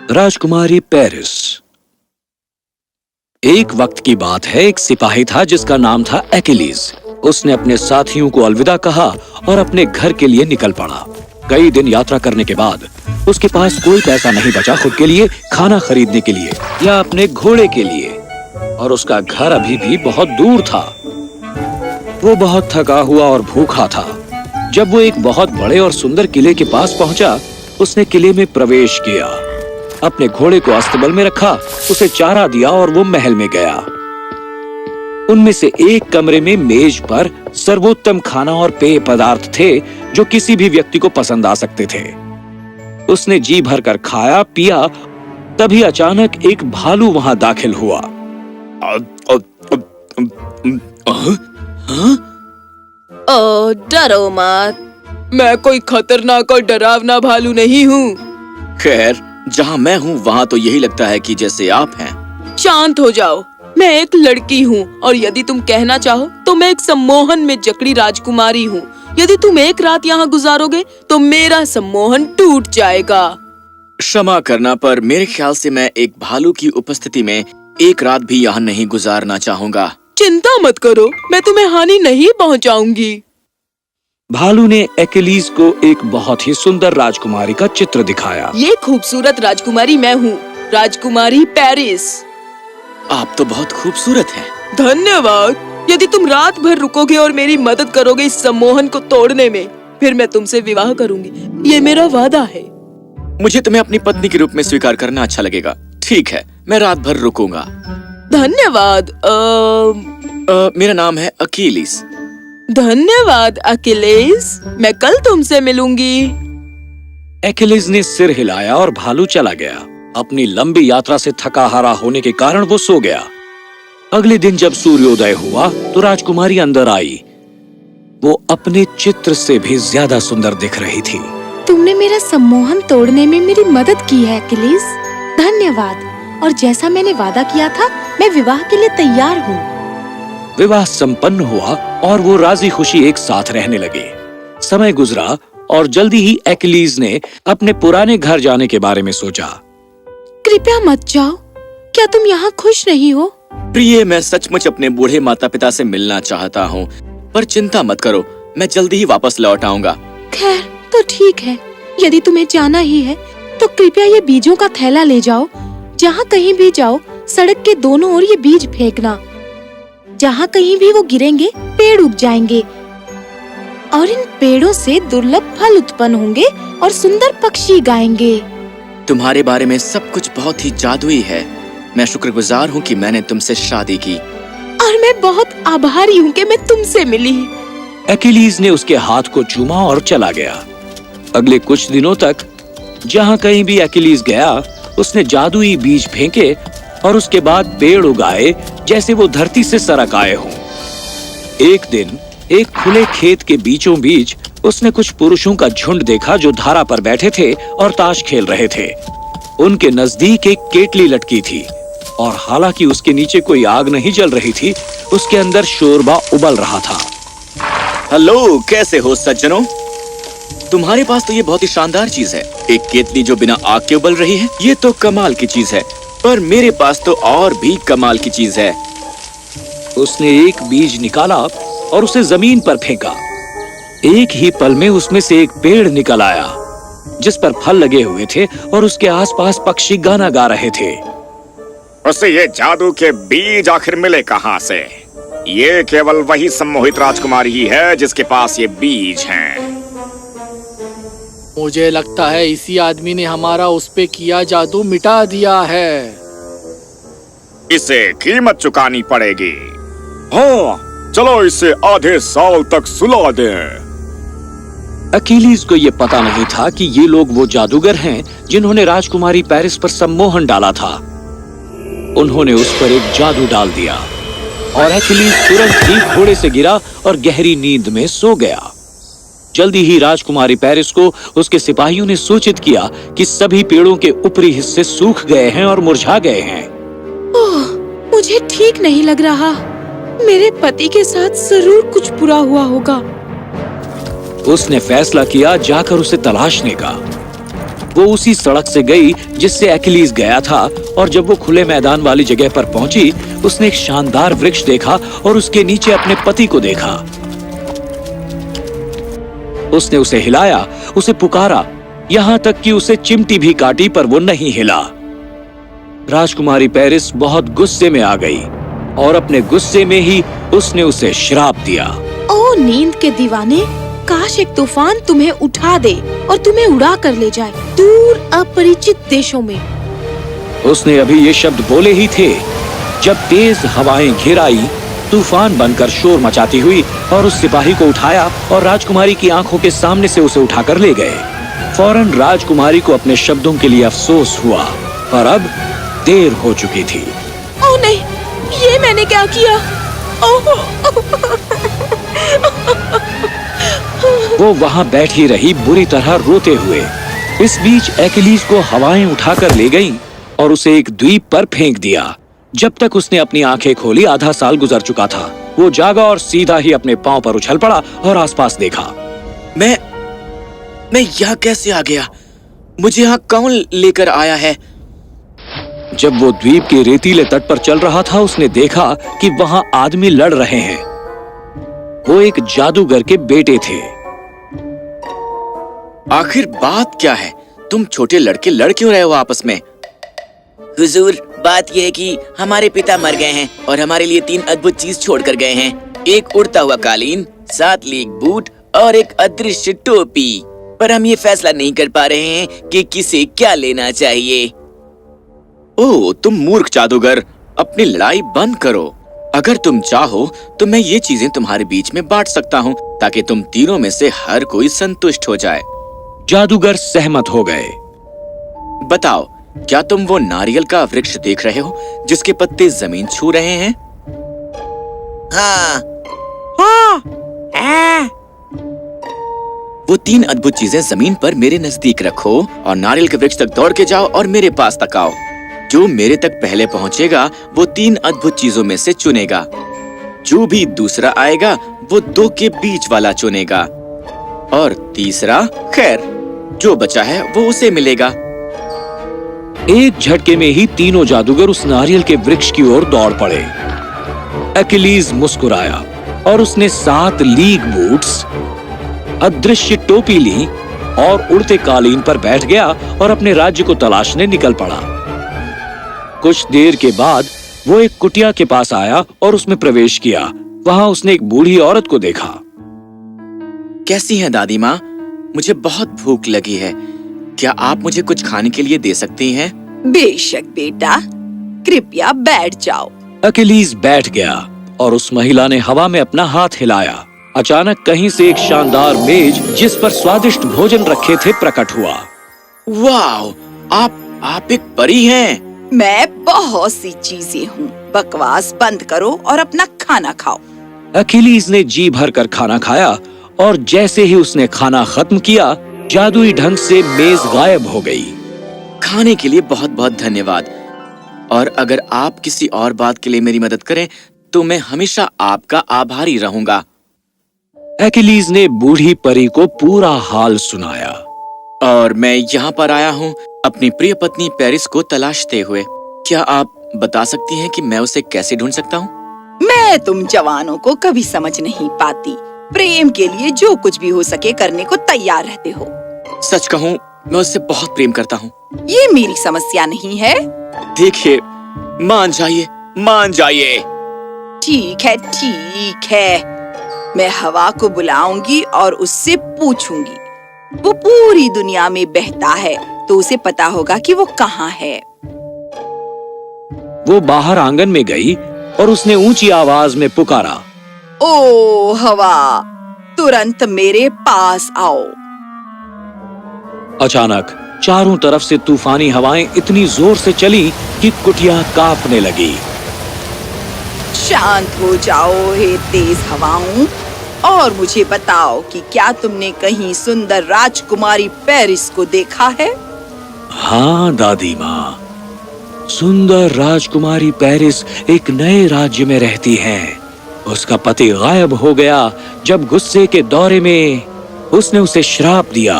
राजकुमारी Paris. एक वक्त की बात है, एक सिपाही था जिसका नाम था एकिलीज। उसने अपने साथियों को अलविदा कहा और अपने घर के लिए निकल पड़ा। कई दिन यात्रा करने के बाद उसके पास कोई पैसा नहीं बचा खुद के लिए, खाना खरीदने के लिए या अपने घोड़े के लिए, और उसका घर अभी भी बहुत दूर था। वो बहुत थका हुआ और भूखा था। जब वो एक बहुत बड़े और सुंदर किले के पास पहुंचा, उसने किले में प्रवेश किया, अपने घोड़े को अस्तबल में रखा, उसे चारा दिया और वो महल में गया। उनमें से एक कमरे में मेज पर सर्वोत्तम खाना और पेय पदार्थ थे जो किसी भी व्यक्ति को पसंद आ सकते थे। उसने जी भरकर खाया पिया, तभी अचानक एक भालू वहां दाखिल हुआ। डरो मत, मैं कोई खतरनाक और डरावना भालू नहीं हूँ। खैर, जहाँ मैं हूँ वहाँ तो यही लगता है कि जैसे आप हैं। शांत हो जाओ, मैं एक लड़की हूँ और यदि तुम कहना चाहो तो मैं एक सम्मोहन में जकड़ी राजकुमारी हूँ। यदि तुम एक रात यहाँ गुजारोगे तो मेरा सम्मोहन टूट जाएगा। क्षमा करना, पर मेरे ख्याल से मैं एक भालू की उपस्थिति में एक रात भी यहाँ नहीं गुजारना चाहूँगा। चिंता मत करो, मैं तुम्हें हानि नहीं पहुँचाऊंगी। भालू ने एकिलीज को एक बहुत ही सुंदर राजकुमारी का चित्र दिखाया। ये खूबसूरत राजकुमारी मैं हूँ, राजकुमारी पेरिस। आप तो बहुत खूबसूरत हैं। धन्यवाद। यदि तुम रात भर रुकोगे और मेरी मदद करोगे इस सम्मोहन को तोड़ने में, फिर मैं तुमसे विवाह करूंगी। ये मेरा वादा है। मुझे तुम्हें अपनी पत्नी के रूप में स्वीकार करना अच्छा लगेगा। ठीक है, मैं रात भर रुकूंगा। धन्यवाद। मेरा नाम है अकीलिस। धन्यवाद अकिलेस, मैं कल तुमसे मिलूंगी। एकिलीज ने सिर हिलाया और भालू चला गया। अपनी लंबी यात्रा से थका हारा होने के कारण वो सो गया। अगले दिन जब सूर्योदय हुआ तो राजकुमारी अंदर आई। वो अपने चित्र से भी ज्यादा सुंदर दिख रही थी। तुमने मेरा सम्मोहन तोड़ने में मेरी मदद की है अकिलेस, धन्यवाद। और जैसा मैंने वादा किया था, मैं विवाह के लिए तैयार हूँ। विवाह संपन्न हुआ और वो राजी खुशी एक साथ रहने लगे। समय गुजरा और जल्दी ही एकिलीज ने अपने पुराने घर जाने के बारे में सोचा। कृपया मत जाओ, क्या तुम यहाँ खुश नहीं हो? प्रिय, मैं सचमुच अपने बूढ़े माता पिता से मिलना चाहता हूँ, पर चिंता मत करो, मैं जल्दी ही वापस लौट आऊंगा। खैर तो ठीक है, यदि तुम्हें जाना ही है तो कृपया ये बीजों का थैला ले जाओ। जहाँ कहीं भी जाओ, सड़क के दोनों ओर ये बीज फेंकना। जहाँ कहीं भी वो गिरेंगे, पेड़ उग जाएंगे और इन पेड़ों से दुर्लभ फल उत्पन्न होंगे और सुंदर पक्षी गाएंगे। तुम्हारे बारे में सब कुछ बहुत ही जादुई है। मैं शुक्रगुजार हूँ कि मैंने तुमसे शादी की। और मैं बहुत आभारी हूँ कि मैं तुमसे मिली। एकिलीज ने उसके हाथ को चूमा और चला गया। अगले कुछ दिनों तक जहाँ कहीं भी एकिलीज गया, उसने जादुई बीज फेंके और उसके बाद पेड़ उगाए जैसे वो धरती से सरक आए हों। एक दिन एक खुले खेत के बीचों बीच उसने कुछ पुरुषों का झुंड देखा जो धारा पर बैठे थे और ताश खेल रहे थे। उनके नजदीक एक केतली लटकी थी और हालांकि उसके नीचे कोई आग नहीं जल रही थी, उसके अंदर शोरबा उबल रहा था। हेलो, कैसे हो सज्जनों? तुम्हारे पास तो ये बहुत ही शानदार चीज है, एक केतली जो बिना आग के उबल रही है। ये तो कमाल की चीज है, पर मेरे पास तो और भी कमाल की चीज है। उसने एक बीज निकाला और उसे जमीन पर फेंका। एक ही पल में उसमें से एक पेड़ निकल आया जिस पर फल लगे हुए थे और उसके आसपास पक्षी गाना गा रहे थे। उसे ये जादू के बीज आखिर मिले कहाँ से? ये केवल वही सम्मोहित राजकुमारी ही है जिसके पास ये बीज हैं। मुझे लगता है इसी आदमी ने हमारा उस पे किया जादू मिटा दिया है। इसे कीमत चुकानी पड़ेगी। हाँ, चलो इसे आधे साल तक सुला दें। अकीलीज को ये पता नहीं था कि ये लोग वो जादूगर हैं जिन्होंने राजकुमारी पेरिस पर सम्मोहन डाला था। उन्होंने उस पर एक जादू डाल दिया और अकीलीज तुरंत ही घोड़े से गिरा और गहरी नींद में सो गया। जल्दी ही राजकुमारी पेरिस को उसके सिपाहियों ने सूचित किया कि सभी पेड़ों के ऊपरी हिस्से सूख गए हैं और मुरझा गए हैं। ओह, मुझे ठीक नहीं लग रहा। मेरे पति के साथ जरूर कुछ बुरा हुआ होगा। उसने फैसला किया जाकर उसे तलाशने का। वो उसी सड़क से गई जिससे एकिलीज गया था, और जब वो खुले मैदान वाली जगह पर पहुंची, उसने एक शानदार वृक्ष देखा और उसके नीचे अपने पति को देखा। उसने उसे हिलाया, उसे पुकारा, यहाँ तक कि उसे चिमटी भी काटी, पर वो नहीं हिला। राजकुमारी पेरिस बहुत गुस्से में आ गई और अपने गुस्से में ही उसने उसे श्राप दिया। ओ नींद के दीवाने, काश एक तूफान तुम्हें उठा दे और तुम्हें उड़ा कर ले जाए दूर अपरिचित देशों में। उसने अभी ये शब्द बोले ही थे जब तेज हवाएं घिर आई, तूफान बनकर शोर मचाती हुई, और उस सिपाही को उठाया और राजकुमारी की आंखों के सामने से उसे उठाकर ले गए। फौरन राजकुमारी को अपने शब्दों के लिए अफसोस हुआ, पर अब देर हो चुकी थी। ओ नहीं, ये मैंने क्या किया? वो वहाँ बैठी रही बुरी तरह रोते हुए। इस बीच एकिलीज को हवाएं उठाकर ले गईं और उसे एक द्वीप पर फेंक दिया। जब तक उसने अपनी आंखें खोली, आधा साल गुजर चुका था। वो जागा और सीधा ही अपने पांव पर उछल पड़ा और आसपास देखा। मैं यहाँ कैसे आ गया? मुझे यहाँ कौन लेकर आया है? जब वो द्वीप के रेतीले तट पर चल रहा था, उसने देखा कि वहाँ आदमी लड़ रहे हैं। वो एक जादूगर के बेटे थे। आखिर बात क्या है? तुम छोटे लड़के लड़ क्यों रहे हो आपस में? हुजूर, बात यह है कि हमारे पिता मर गए हैं और हमारे लिए 3 अद्भुत चीज छोड़ कर गए हैं। एक उड़ता हुआ कालीन, 7 लीक बूट और एक अदृश्य टोपी। पर हम ये फैसला नहीं कर पा रहे हैं कि किसे क्या लेना चाहिए। ओह, तुम मूर्ख जादूगर, अपनी लड़ाई बंद करो। अगर तुम चाहो तो मैं ये चीजें तुम्हारे बीच में बांट सकता हूँ, ताकि तुम तीनों में से हर कोई संतुष्ट हो जाए। जादूगर सहमत हो गए। बताओ, क्या तुम वो नारियल का वृक्ष देख रहे हो जिसके पत्ते जमीन छू रहे हैं? हाँ। वो 3 अद्भुत चीजें जमीन पर मेरे नजदीक रखो और नारियल के वृक्ष तक दौड़ के जाओ और मेरे पास तक आओ। जो मेरे तक पहले पहुंचेगा वो 3 अद्भुत चीजों में से चुनेगा। जो भी दूसरा आएगा वो 2 के बीच वाला चुनेगा, और तीसरा, खैर, जो बचा है वो उसे मिलेगा। एक झटके में ही तीनों जादूगर उस नारियल के वृक्ष की ओर दौड़ पड़े। एकिलीज मुस्कुराया और उसने 7 लीक बूट्स, अदृश्य टोपी ली और उड़ते कालीन पर बैठ गया और अपने राज्य को तलाशने निकल पड़ा। कुछ देर के बाद वो एक कुटिया के पास आया और उसमें प्रवेश किया। वहां उसने एक बूढ़ी औरत को देखा। कैसी हैं दादी माँ? मुझे बहुत भूख लगी है। क्या आप मुझे कुछ खाने के लिए दे सकती हैं? बेशक बेटा, कृपया बैठ जाओ। एकिलीज बैठ गया और उस महिला ने हवा में अपना हाथ हिलाया। अचानक कहीं से एक शानदार मेज जिस पर स्वादिष्ट भोजन रखे थे प्रकट हुआ। वाह, आप एक परी हैं। मैं बहुत सी चीजें हूँ। बकवास बंद करो और अपना खाना खाओ। एकिलीज ने जी भर कर खाना खाया और जैसे ही उसने खाना खत्म किया, जादुई ढंग से मेज गायब हो गई। खाने के लिए बहुत बहुत धन्यवाद। और अगर आप किसी और बात के लिए मेरी मदद करें तो मैं हमेशा आपका आभारी रहूंगा। एकिलीज ने बूढ़ी परी को पूरा हाल सुनाया। और मैं यहाँ पर आया हूँ अपनी प्रिय पत्नी पेरिस को तलाशते हुए। क्या आप बता सकती हैं कि मैं उसे कैसे ढूंढ सकता हूँ? मैं तुम जवानों को कभी समझ नहीं पाती। प्रेम के लिए जो कुछ भी हो सके करने को तैयार रहते हो। सच कहूँ, मैं उससे बहुत प्रेम करता हूँ। ये मेरी समस्या नहीं है। देखिए, मान जाइए। ठीक है। मैं हवा को बुलाऊंगी और उससे पूछूंगी। वो पूरी दुनिया में बहता है, तो उसे पता होगा कि वो कहाँ है। वो बाहर आंगन में गई और उसने ऊंची आवाज में पुकारा, ओ हवा, तुरंत मेरे पास आओ। अचानक चारों तरफ से तूफानी हवाएं इतनी जोर से चली कि कुटिया कांपने लगी। शांत हो जाओ हे तेज हवाओं, और मुझे बताओ कि क्या तुमने कहीं सुंदर राजकुमारी पेरिस को देखा है? हाँ दादी माँ, सुंदर राजकुमारी पेरिस एक नए राज्य में रहती हैं। उसका पति गायब हो गया जब गुस्से के दौरे में उसने उसे श्राप दिया।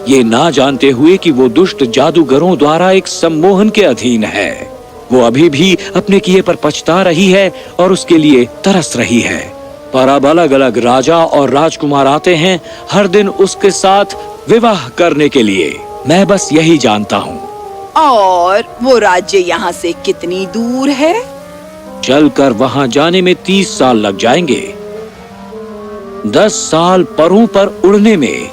ये ना जानते हुए कि वो दुष्ट जादूगरों द्वारा एक सम्मोहन के अधीन है। वो अभी भी अपने किए पर पछता रही है और उसके लिए तरस रही है। पर अब अलग अलग राजा और राजकुमार आते हैं हर दिन उसके साथ विवाह करने के लिए। मैं बस यही जानता हूँ। और वो राज्य यहाँ से कितनी दूर है? चलकर वहां जाने में 30 साल लग जाएंगे, 10 साल परों पर उड़ने में।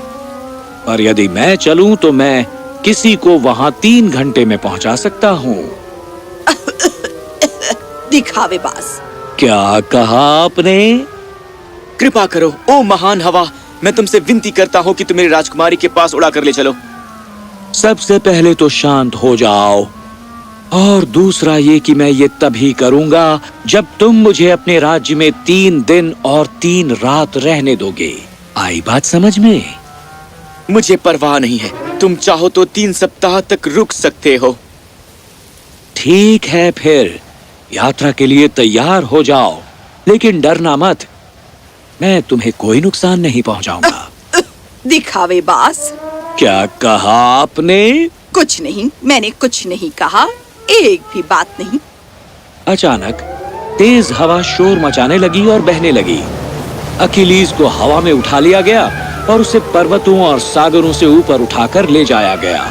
पर यदि मैं चलूं तो मैं किसी को वहां 3 घंटे में पहुंचा सकता हूँ। दिखावेबाज। क्या कहा आपने? कृपा करो ओ महान हवा, मैं तुमसे विनती करता हूँ कि तुम मेरी राजकुमारी के पास उड़ा कर ले चलो। सबसे पहले तो शांत हो जाओ, और दूसरा ये कि मैं ये तभी करूंगा जब तुम मुझे अपने राज्य में 3 दिन और 3 रात रहने दोगे। आई बात समझ में? मुझे परवाह नहीं है, तुम चाहो तो 3 सप्ताह तक रुक सकते हो। ठीक है, फिर यात्रा के लिए तैयार हो जाओ, लेकिन डरना मत, मैं तुम्हें कोई नुकसान नहीं पहुंचाऊंगा। दिखावेबाज। क्या कहा आपने? कुछ नहीं, मैंने कुछ नहीं कहा, एक भी बात नहीं। अचानक तेज हवा शोर मचाने लगी और बहने लगी। अखिलीज को हवा में उठा लिया गया और उसे पर्वतों और सागरों से ऊपर उठाकर ले जाया गया,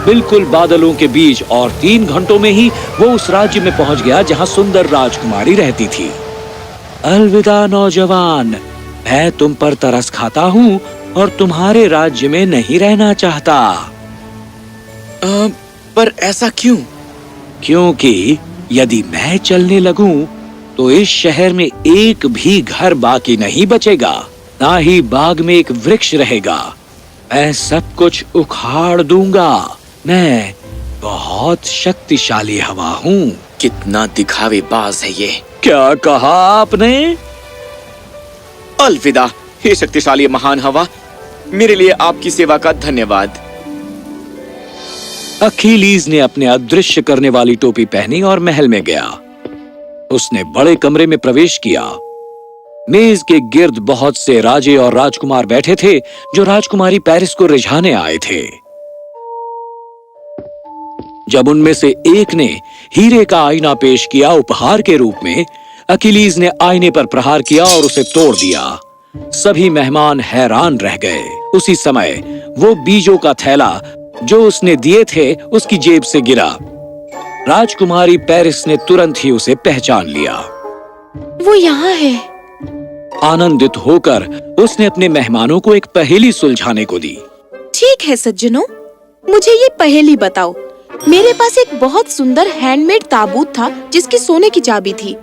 बिल्कुल बादलों के बीच, और 3 घंटों में ही वो उस राज्य में पहुंच गया जहां सुंदर राजकुमारी रहती थी। अलविदा नौजवान, मैं तुम पर तरस खाता हूँ और तुम्हारे राज्य में नहीं रहना चाहता। पर ऐसा क्यों? क्योंकि यदि मैं चलने लगूं तो इस शहर में एक भी घर बाकी नहीं बचेगा, ना ही बाग में एक वृक्ष रहेगा। मैं सब कुछ उखाड़ दूंगा। मैं बहुत शक्तिशाली हवा हूँ। कितना दिखावेबाज है ये। क्या कहा आपने? अलविदा हे शक्तिशाली महान हवा, मेरे लिए आपकी सेवा का धन्यवाद। अखिलीज ने अपने अदृश्य करने वाली टोपी पहनी और महल में गया। उसने बड़े कमरे में प्रवेश किया। मेज के गिर्द बहुत से राजे और राजकुमार बैठे थे जो राजकुमारी पेरिस को रिझाने आए थे। जब उनमें से एक ने हीरे का आईना पेश किया उपहार के रूप में, अखिलीज ने आईने पर प्रहार किया और उसे तोड़ दिया। सभी मेहमान हैरान रह गए। उसी समय वो बीजों का थैला जो उसने दिए थे उसकी जेब से गिरा। राजकुमारी पेरिस ने तुरंत ही उसे पहचान लिया। वो यहाँ है। आनंदित होकर उसने अपने मेहमानों को एक पहेली सुलझाने को दी। ठीक है सज्जनों, मुझे ये पहेली बताओ। मेरे पास एक बहुत सुंदर हैंडमेड ताबूत था जिसकी सोने की चाबी थी।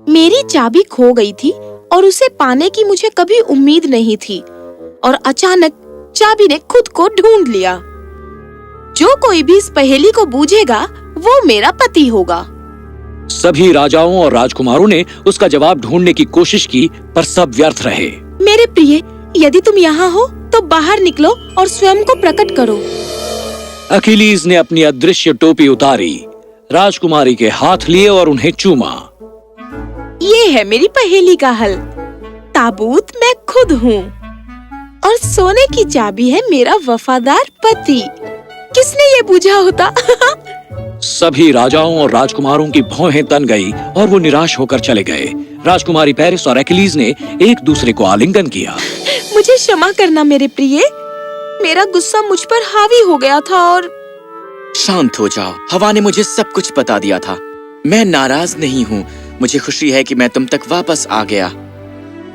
मेरी चाबी खो गई थी और उसे पाने की मुझे कभी उम्मीद नहीं थी, और अचानक चाबी ने खुद को ढूंढ लिया। जो कोई भी इस पहेली को बूझेगा वो मेरा पति होगा। सभी राजाओं और राजकुमारों ने उसका जवाब ढूंढने की कोशिश की, पर सब व्यर्थ रहे। मेरे प्रिय, यदि तुम यहाँ हो तो बाहर निकलो और स्वयं को प्रकट करो। अखिलीज ने अपनी अदृश्य टोपी उतारी, राजकुमारी के हाथ लिए और उन्हें चूमा। ये है मेरी पहेली का हल। ताबूत मैं खुद हूँ और सोने की चाबी है मेरा वफादार पति। किसने ये बूझा होता? सभी राजाओं और राजकुमारों की भौहें तन गई और वो निराश होकर चले गए। राजकुमारी पेरिस और अखिलीज ने एक दूसरे को आलिंगन किया। मुझे क्षमा करना मेरे प्रिय, मेरा गुस्सा मुझ पर हावी हो गया था और शांत हो जाओ, हवा ने मुझे सब कुछ बता दिया था। मैं नाराज नहीं हूँ, मुझे खुशी है कि मैं तुम तक वापस आ गया।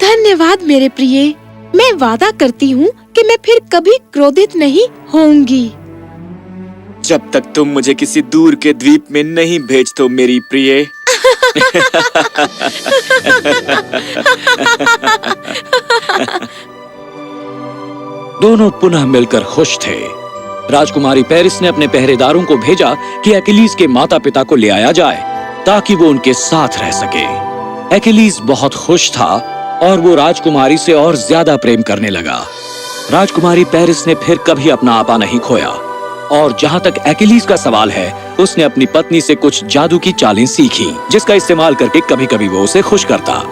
धन्यवाद मेरे प्रिय। मैं वादा करती हूँ कि मैं फिर कभी क्रोधित नहीं होऊंगी। जब तक तुम मुझे किसी दूर के द्वीप में नहीं भेज दो मेरी प्रिय। दोनों पुनः मिलकर खुश थे। राजकुमारी पेरिस ने अपने पहरेदारों को भेजा कि अखिलीज के माता पिता को ले आया जाए ताकि वो उनके साथ रह सके। अखिलीज बहुत खुश था और वो राजकुमारी से और ज्यादा प्रेम करने लगा। राजकुमारी पेरिस ने फिर कभी अपना आपा नहीं खोया, और जहां तक अखिलीज का सवाल है, उसने अपनी पत्नी से कुछ जादू की चालें सीखी जिसका इस्तेमाल करके कभी-कभी वो उसे खुश करता।